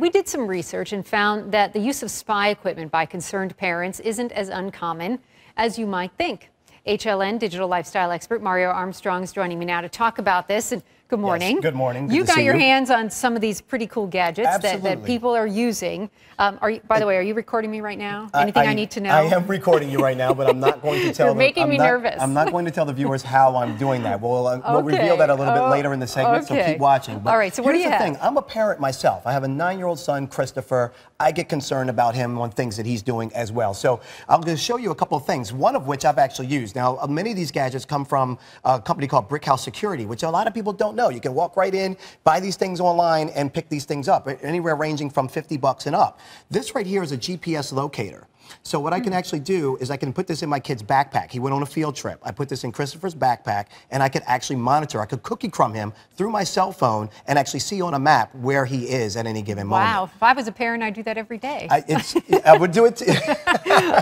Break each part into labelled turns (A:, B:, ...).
A: We did some research and found that the use of spy equipment by concerned parents isn't as uncommon as you might think. HLN digital lifestyle expert Mario Armstrong is joining me now to talk about this. And good morning.
B: Yes, good morning.
A: You got your hands on some of these pretty cool gadgets that people are using. By the way, are you recording me right now? Anything I need to know?
B: I am recording you right now, but I'm not going to tell
A: You're making me nervous.
B: I'm not going to tell the viewers how I'm doing that. We'll reveal that a little bit later in the segment, so keep watching. But
A: all right, so what do you have?
B: Here's the thing. I'm a parent myself. I have a 9-year-old son, Christopher. I get concerned about him on things that he's doing as well. So I'm going to show you a couple of things, one of which I've actually used. Now, many of these gadgets come from a company called BrickHouse Security, which a lot of people don't know. You can walk right in, buy these things online, and pick these things up, anywhere ranging from $50 and up. This right here is a GPS locator. So what I can actually do is I can put this in my kid's backpack. He went on a field trip. I put this in Christopher's backpack, and I could actually monitor. I could cookie crumb him through my cell phone and actually see on a map where he is at any given moment.
A: Wow. If I was a parent, I'd do that every day.
B: I would do it too.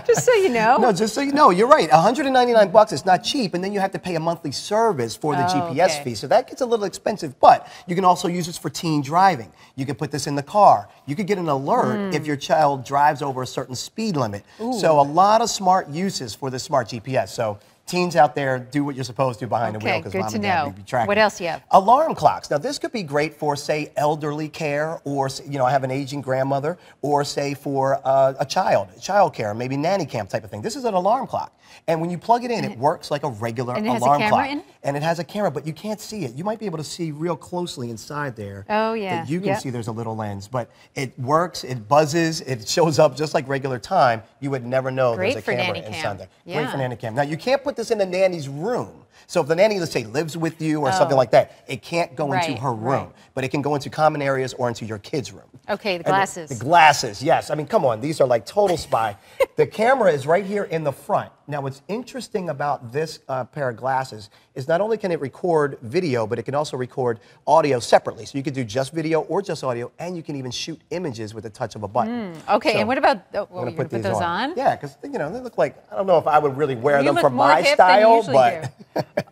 A: Just so you know.
B: No, just so you know. You're right. $199, it's not cheap, and then you have to pay a monthly service for the GPS fee. So that gets a little expensive, but you can also use this for teen driving. You can put this in the car. You could get an alert if your child drives over a certain speed limit.
A: Ooh.
B: So a lot of smart uses for the smart GPS. So teens out there, do what you're supposed to behind the wheel, because mom and dad may be tracking.
A: What else do you have?
B: Alarm clocks. Now this could be great for, say, elderly care, or I have an aging grandmother, or say for child care, maybe nanny camp type of thing. This is an alarm clock. And when you plug it in, it works like a regular alarm clock. And it has a camera, but you can't see it. You might be able to see real closely inside there.
A: Oh, yeah.
B: That you can see there's a little lens, but it works, it buzzes, it shows up just like regular time. You would never know there's a camera inside there. Great for nanny cam. Now, you can't put this in the nanny's room. So if the nanny, let's say, lives with you or something like that, it can't go into her room, but it can go into common areas or into your kid's room.
A: Okay, the glasses.
B: The glasses, yes. I mean, come on, these are like total spy. The camera is right here in the front. Now, what's interesting about this pair of glasses is not only can it record video, but it can also record audio separately. So you could do just video or just audio, and you can even shoot images with the touch of a button.
A: Okay,
B: so
A: and what about,
B: you're
A: going to put those on?
B: Yeah, because, they look like, I don't know if I would really wear them for
A: my
B: style, but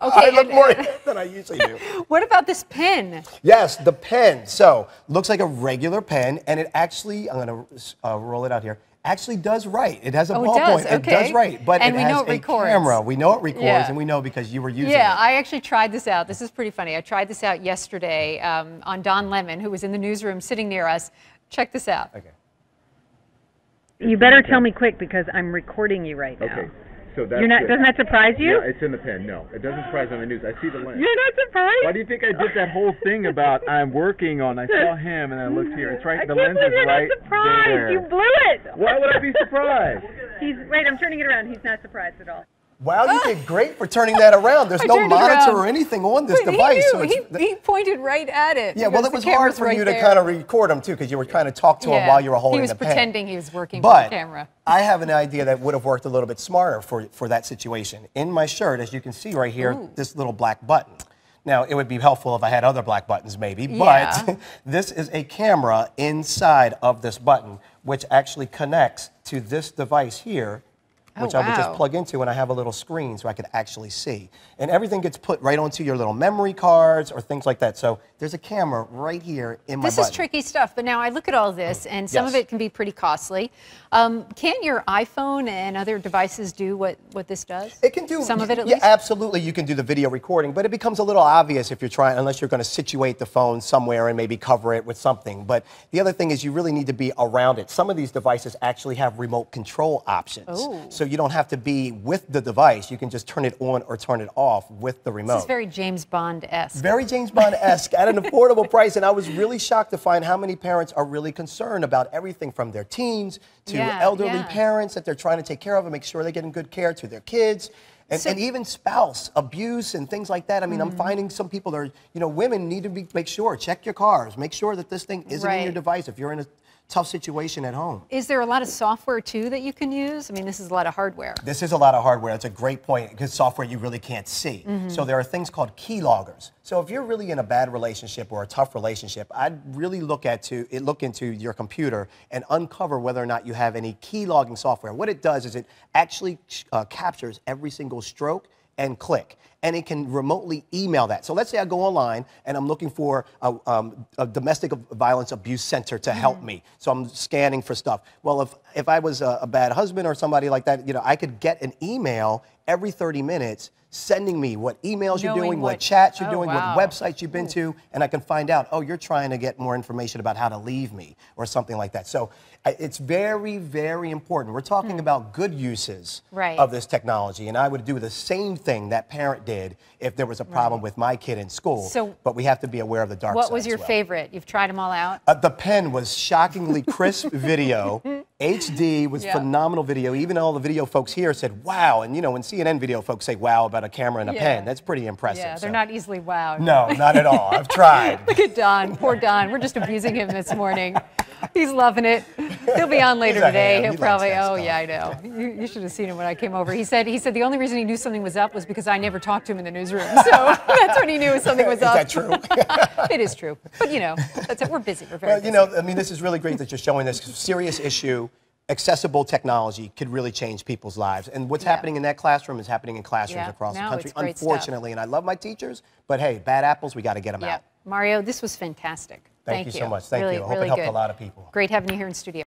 B: I look more hip than I usually do.
A: What about this pen?
B: Yes, the pen. So, looks like a regular pen, and it actually, I'm going to roll it out here, actually does write. It has a ballpoint. It does write, but it has a camera. We know it records, and we know because you were using it.
A: Yeah, I actually tried this out. This is pretty funny. I tried this out yesterday on Don Lemon, who was in the newsroom sitting near us. Check this out.
B: Okay.
C: You better tell me quick because I'm recording you right now.
D: Okay. So that's
C: doesn't that surprise you?
D: Yeah, it's in the pen. No, it doesn't surprise me on the news. I see the lens.
C: You're not surprised?
D: Why do you think I did that whole thing about I'm working on? I saw him and I looked here. It's right. The
C: lens
D: is
C: you're
D: right
C: not surprised.
D: there.
C: You blew it.
D: Why would I be surprised?
C: Wait, I'm turning it around. He's not surprised at all.
B: Wow, you did great for turning that around. There's no monitor or anything on this device.
A: He pointed right at it.
B: Yeah, well, it was hard for you to kind of record him, too, because you were trying to talk to him while you were holding the pen.
A: He was pretending he was working for the camera.
B: I have an idea that would have worked a little bit smarter for that situation. In my shirt, as you can see right here, this little black button. Now, it would be helpful if I had other black buttons, maybe, but this is a camera inside of this button, which actually connects to this device here, which I would just plug into, and I have a little screen so I could actually see. And everything gets put right onto your little memory cards or things like that. So there's a camera right here in my button.
A: This is tricky stuff, but now I look at all this, and some of it can be pretty costly. Can your iPhone and other devices do what this does?
B: It can do
A: some of it at least?
B: Yeah, absolutely. You can do the video recording, but it becomes a little obvious if you're trying, unless you're going to situate the phone somewhere and maybe cover it with something. But the other thing is you really need to be around it. Some of these devices actually have remote control options. So you don't have to be with the device. You can just turn it on or turn it off with the remote.
A: This is very James Bond-esque.
B: Very James Bond-esque at an affordable price. And I was really shocked to find how many parents are really concerned about everything from their teens to elderly parents that they're trying to take care of and make sure they're getting good care to their kids. And even spouse abuse and things like that. I mean, I'm finding some people are, women need to make sure, check your cars, make sure that this thing isn't in your device if you're in a tough situation at home.
A: Is there a lot of software, too, that you can use? I mean, this is a lot of hardware.
B: This is a lot of hardware. That's a great point, because software you really can't see. So there are things called key loggers. So if you're really in a bad relationship or a tough relationship, I'd really look into your computer and uncover whether or not you have any key logging software. What it does is it actually captures every single stroke and click. and it can remotely email that. So let's say I go online and I'm looking for a domestic violence abuse center to help me. So I'm scanning for stuff. Well, if I was a bad husband or somebody like that, you know, I could get an email every 30 minutes sending me what emails you're doing, what chats you're doing, what websites you've been to, and I can find out, oh, you're trying to get more information about how to leave me or something like that. So it's very, very important. We're talking about good uses of this technology, and I would do the same thing that parent did if there was a problem with my kid in school. So, but we have to be aware of the dark side.
A: What was your favorite? You've tried them all out?
B: The pen was shockingly crisp video. HD was phenomenal video. Even all the video folks here said, wow. And you know, when CNN video folks say wow about a camera and a pen, that's pretty impressive.
A: Yeah, they're not easily wowed.
B: No, not at all. I've tried.
A: Look at Don, poor Don. We're just abusing him this morning. He's loving it. He'll be on later today. He'll probably, oh yeah, I know. You should have seen him when I came over. He said the only reason he knew something was up was because I never talked to him in the newsroom. So that's when he knew something was up.
B: Is that true?
A: It is true. But you know, that's it. We're busy. We're very busy.
B: You know, I mean, this is really great that you're showing this serious issue. Accessible technology could really change people's lives. And what's happening in that classroom is happening in classrooms across the country, unfortunately. And I love my teachers, but hey, bad apples, we got to get them out.
A: Mario, this was fantastic.
B: Thank you so much. Thank
A: you.
B: I hope it helped a lot of people.
A: Great having you here in studio.